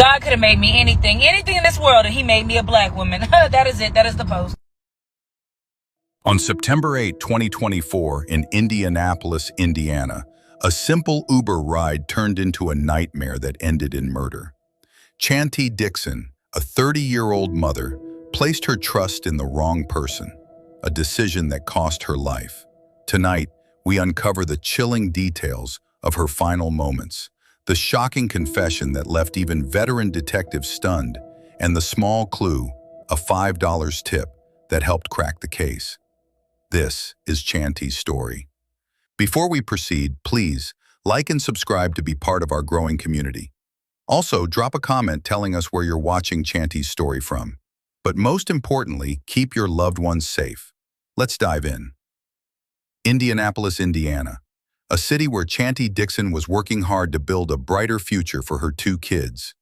God could have made me anything in this world, and he made me a black woman. That is it. That is the post. On September 8, 2024, in Indianapolis, Indiana, a simple Uber ride turned into a nightmare that ended in murder. Chanti Dixon, a 30-year-old mother, placed her trust in the wrong person, a decision that cost her life. Tonight, we uncover the chilling details of her final moments, the shocking confession that left even veteran detectives stunned, and the small clue, a $5 tip, that helped crack the case. This is Chanti's story. Before we proceed, please like and subscribe to be part of our growing community. Also, drop a comment telling us where you're watching Chanti's story from. But most importantly, keep your loved ones safe. Let's dive in. Indianapolis, Indiana, a city where Chanti Dixon was working hard to build a brighter future for her 2 kids.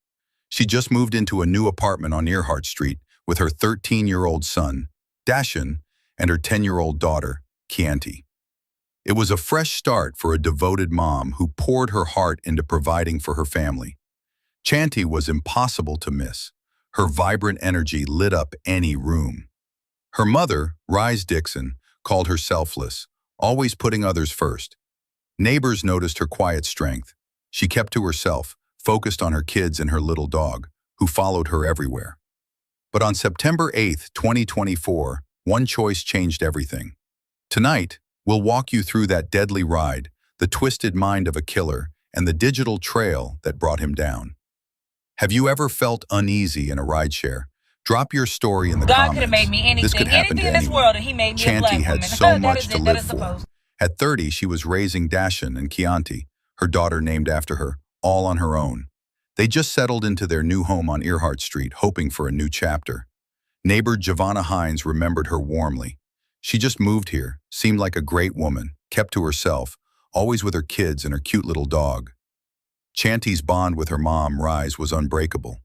She just moved into a new apartment on Earhart Street with her 13-year-old son, Dashan, and her 10-year-old daughter, Chanti. It was a fresh start for a devoted mom who poured her heart into providing for her family. Chanti was impossible to miss. Her vibrant energy lit up any room. Her mother, Rise Dixon, called her selfless, always putting others first. Neighbors noticed her quiet strength. She kept to herself, focused on her kids and her little dog, who followed her everywhere. But on September 8, 2024, one choice changed everything. Tonight, we'll walk you through that deadly ride, the twisted mind of a killer, and the digital trail that brought him down. Have you ever felt uneasy in a rideshare? Drop your story in the God comments. could have made me anything This could happen to in this anyone. world, and he made me a black Chanti woman. had so much to That live is the for. post. At 30, she was raising Dashan and Chanti, her daughter named after her, all on her own. They just settled into their new home on Earhart Street, hoping for a new chapter. Neighbor Giovanna Hines remembered her warmly. She just moved here, seemed like a great woman, kept to herself, always with her kids and her cute little dog. Chanti's bond with her mom, Rise, was unbreakable.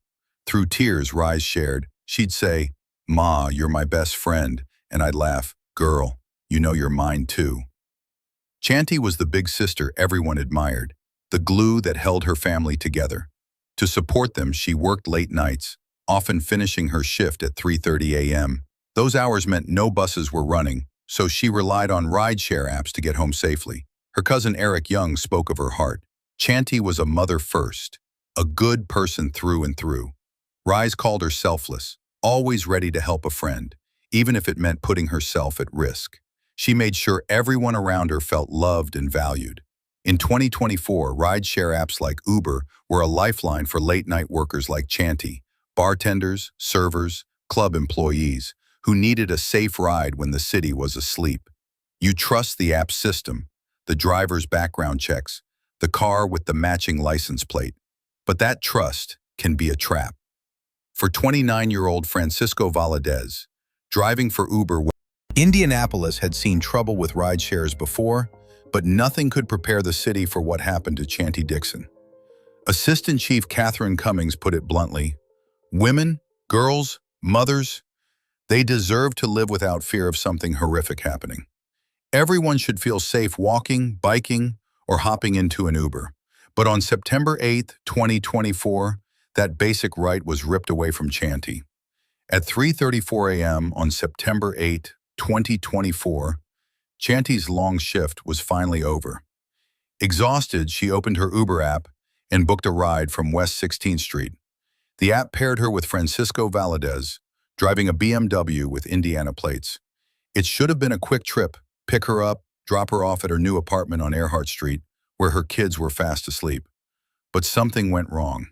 Through tears Rise shared, she'd say, "Ma, you're my best friend," and I'd laugh, "Girl, you know you're mine too." Chanti was the big sister everyone admired, the glue that held her family together. To support them, she worked late nights, often finishing her shift at 3:30 a.m. Those hours meant no buses were running, so she relied on rideshare apps to get home safely. Her cousin Eric Young spoke of her heart. Chanti was a mother first, a good person through and through. Rise called her selfless, always ready to help a friend, even if it meant putting herself at risk. She made sure everyone around her felt loved and valued. In 2024, rideshare apps like Uber were a lifeline for late-night workers like Chanti, bartenders, servers, club employees, who needed a safe ride when the city was asleep. You trust the app system, the driver's background checks, the car with the matching license plate. But that trust can be a trap. For 29-year-old Francisco Valadez, driving for Uber, Indianapolis had seen trouble with rideshares before, but nothing could prepare the city for what happened to Chanti Dixon. Assistant Chief Catherine Cummings put it bluntly, "Women, girls, mothers, they deserve to live without fear of something horrific happening. Everyone should feel safe walking, biking, or hopping into an Uber." But on September 8, 2024, that basic right was ripped away from Chanti. At 3:34 a.m. on September 8, 2024, Chanti's long shift was finally over. Exhausted, she opened her Uber app and booked a ride from West 16th Street. The app paired her with Francisco Valadez, driving a BMW with Indiana plates. It should have been a quick trip, pick her up, drop her off at her new apartment on Earhart Street, where her kids were fast asleep. But something went wrong.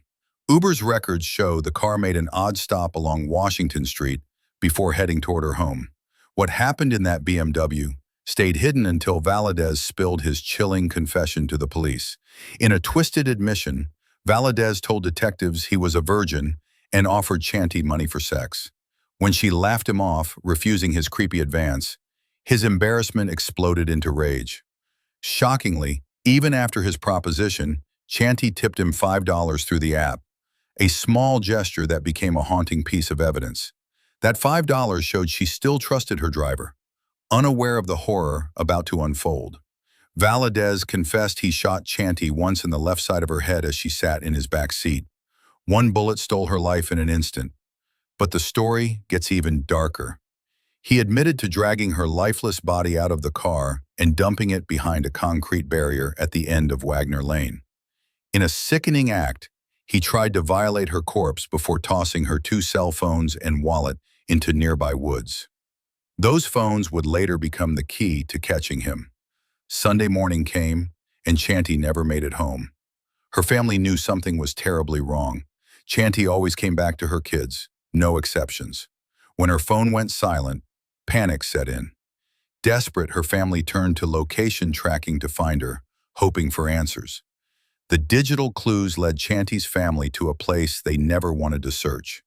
Uber's records show the car made an odd stop along Washington Street before heading toward her home. What happened in that BMW stayed hidden until Valadez spilled his chilling confession to the police. In a twisted admission, Valadez told detectives he was a virgin and offered Chanti money for sex. When she laughed him off, refusing his creepy advance, his embarrassment exploded into rage. Shockingly, even after his proposition, Chanti tipped him $5 through the app, a small gesture that became a haunting piece of evidence. That $5 showed she still trusted her driver, unaware of the horror about to unfold. Valadez confessed he shot Chanti once in the left side of her head as she sat in his back seat. One bullet stole her life in an instant, but the story gets even darker. He admitted to dragging her lifeless body out of the car and dumping it behind a concrete barrier at the end of Wagner Lane. In a sickening act, he tried to violate her corpse before tossing her 2 cell phones and wallet into nearby woods. Those phones would later become the key to catching him. Sunday morning came, and Chanti never made it home. Her family knew something was terribly wrong. Chanti always came back to her kids, no exceptions. When her phone went silent, panic set in. Desperate, her family turned to location tracking to find her, hoping for answers. The digital clues led Chanti's family to a place they never wanted to search.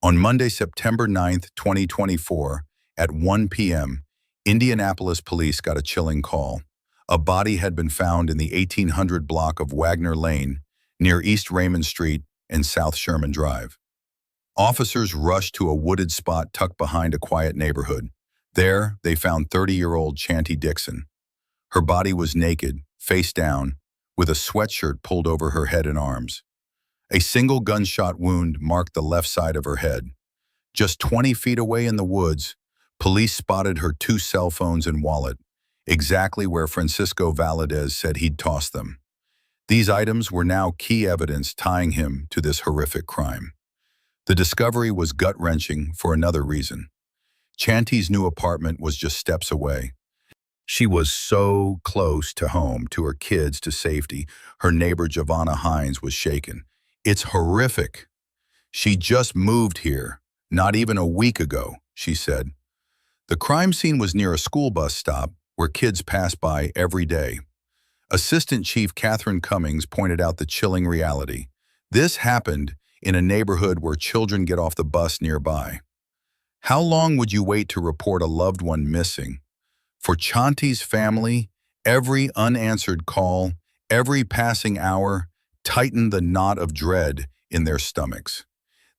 On Monday, September 9th, 2024, at 1 p.m., Indianapolis police got a chilling call. A body had been found in the 1800 block of Wagner Lane, near East Raymond Street and South Sherman Drive. Officers rushed to a wooded spot tucked behind a quiet neighborhood. There, they found 30-year-old Chanti Dixon. Her body was naked, face down, with a sweatshirt pulled over her head and arms. A single gunshot wound marked the left side of her head. Just 20 feet away in the woods, police spotted her 2 cell phones and wallet, exactly where Francisco Valadez said he'd tossed them. These items were now key evidence tying him to this horrific crime. The discovery was gut-wrenching for another reason. Chanti's new apartment was just steps away. She was so close to home, to her kids, to safety. Her neighbor Giovanna Hines was shaken. "It's horrific. She just moved here, not even a week ago," she said. The crime scene was near a school bus stop where kids pass by every day. Assistant Chief Catherine Cummings pointed out the chilling reality. This happened in a neighborhood where children get off the bus nearby. How long would you wait to report a loved one missing? For Chanti's family, every unanswered call, every passing hour, tightened the knot of dread in their stomachs.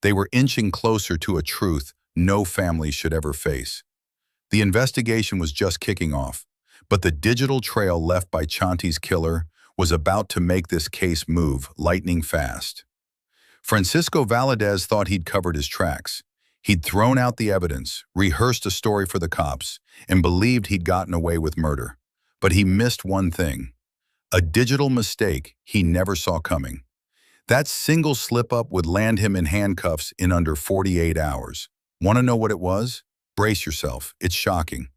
They were inching closer to a truth no family should ever face. The investigation was just kicking off, but the digital trail left by Chanti's killer was about to make this case move lightning fast. Francisco Valadez thought he'd covered his tracks. He'd thrown out the evidence, rehearsed a story for the cops, and believed he'd gotten away with murder. But he missed one thing: a digital mistake he never saw coming. That single slip-up would land him in handcuffs in under 48 hours. Want to know what it was? Brace yourself, it's shocking.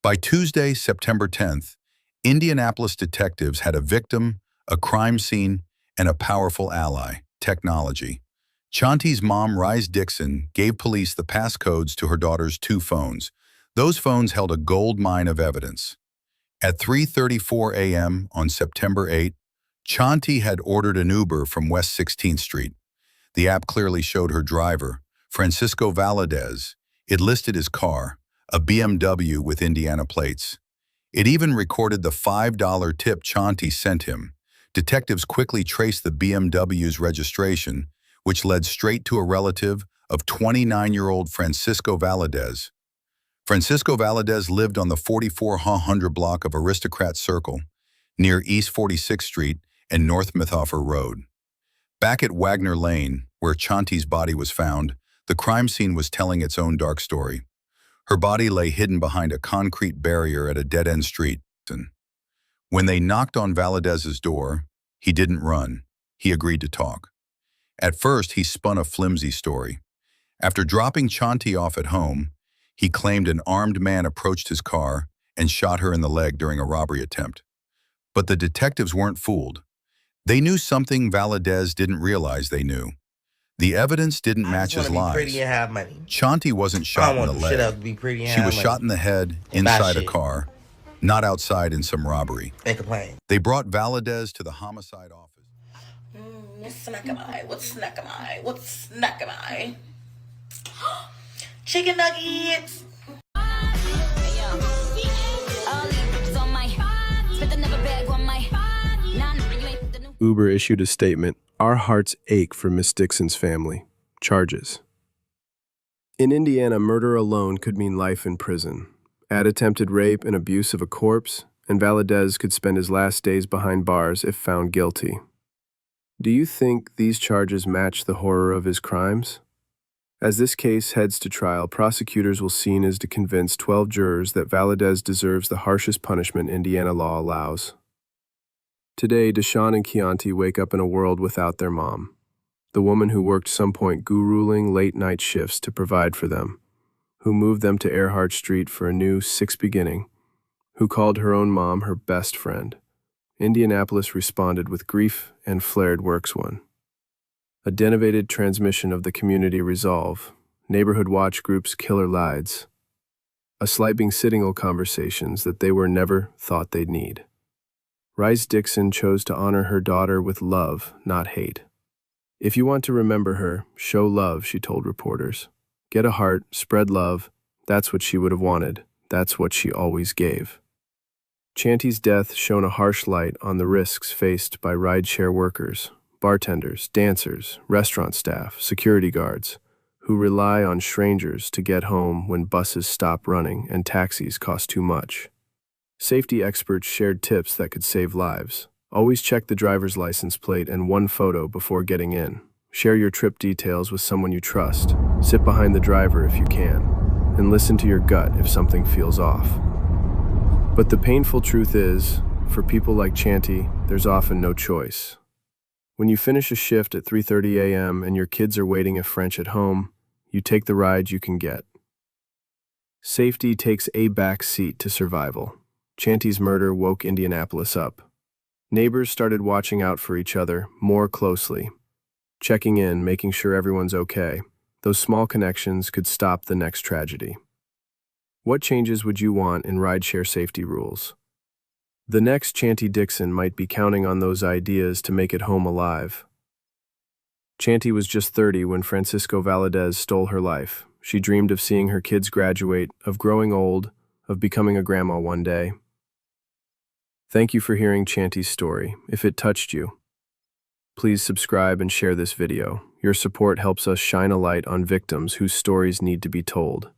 By Tuesday, September 10th, Indianapolis detectives had a victim, a crime scene, and a powerful ally: technology. Chanti's mom, Rise Dixon, gave police the passcodes to her daughter's 2 phones. Those phones held a gold mine of evidence. At 3:34 a.m. on September 8, Chanti had ordered an Uber from West 16th Street. The app clearly showed her driver, Francisco Valadez. It listed his car, a BMW with Indiana plates. It even recorded the $5 tip Chanti sent him. Detectives quickly traced the BMW's registration, which led straight to a relative of 29-year-old Francisco Valadez. Francisco Valadez lived on the 4400 block of Aristocrat Circle, near East 46th Street and North Mythoffer Road. Back at Wagner Lane, where Chanti's body was found, the crime scene was telling its own dark story. Her body lay hidden behind a concrete barrier at a dead-end street. When they knocked on Valadez's door, he didn't run. He agreed to talk. At first, he spun a flimsy story. After dropping Chanti off at home, he claimed an armed man approached his car and shot her in the leg during a robbery attempt. But the detectives weren't fooled. They knew something Valadez didn't realize they knew. The evidence didn't match his lies. Pretty and have money. Chanti wasn't shot in the leg. She was shot in the head inside a car, not outside in some robbery. They complain. They brought Valadez to the homicide office. Snack am I? What snack am I? What snack am I? Chicken nuggets. Uber issued a statement: "Our hearts ache for Miss Dixon's family. Charges." In Indiana, murder alone could mean life in prison. Add attempted rape and abuse of a corpse, and Valadez could spend his last days behind bars if found guilty. Do you think these charges match the horror of his crimes? As this case heads to trial, prosecutors will seek to convince 12 jurors that Valadez deserves the harshest punishment Indiana law allows. Today, Deshawn and Chianti wake up in a world without their mom, the woman who worked some point grueling late-night shifts to provide for them, who moved them to Earhart Street for a new sixth beginning, who called her own mom her best friend. Indianapolis responded with grief and flared works one. A denovated transmission of the community resolve, neighborhood watch groups killer lides, a slight sitting conversations that they were never thought they'd need. Dixon chose to honor her daughter with love, not hate. If you want to remember her, show love, she told reporters. Get a heart, spread love. That's what she would have wanted. That's what she always gave. Chanti's death shone a harsh light on the risks faced by rideshare workers, bartenders, dancers, restaurant staff, security guards, who rely on strangers to get home when buses stop running and taxis cost too much. Safety experts shared tips that could save lives. Always check the driver's license plate and one photo before getting in. Share your trip details with someone you trust. Sit behind the driver if you can, and listen to your gut if something feels off. But the painful truth is, for people like Chanti, there's often no choice. When you finish a shift at 3:30 a.m. and your kids are waiting at French at home, you take the ride you can get. Safety takes a back seat to survival. Chanti's murder woke Indianapolis up. Neighbors started watching out for each other more closely, checking in, making sure everyone's okay. Those small connections could stop the next tragedy. What changes would you want in rideshare safety rules? The next Chanti Dixon might be counting on those ideas to make it home alive. Chanti was just 30 when Francisco Valadez stole her life. She dreamed of seeing her kids graduate, of growing old, of becoming a grandma one day. Thank you for hearing Chanti's story. If it touched you, please subscribe and share this video. Your support helps us shine a light on victims whose stories need to be told.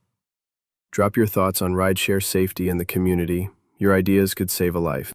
Drop your thoughts on rideshare safety in the community. Your ideas could save a life.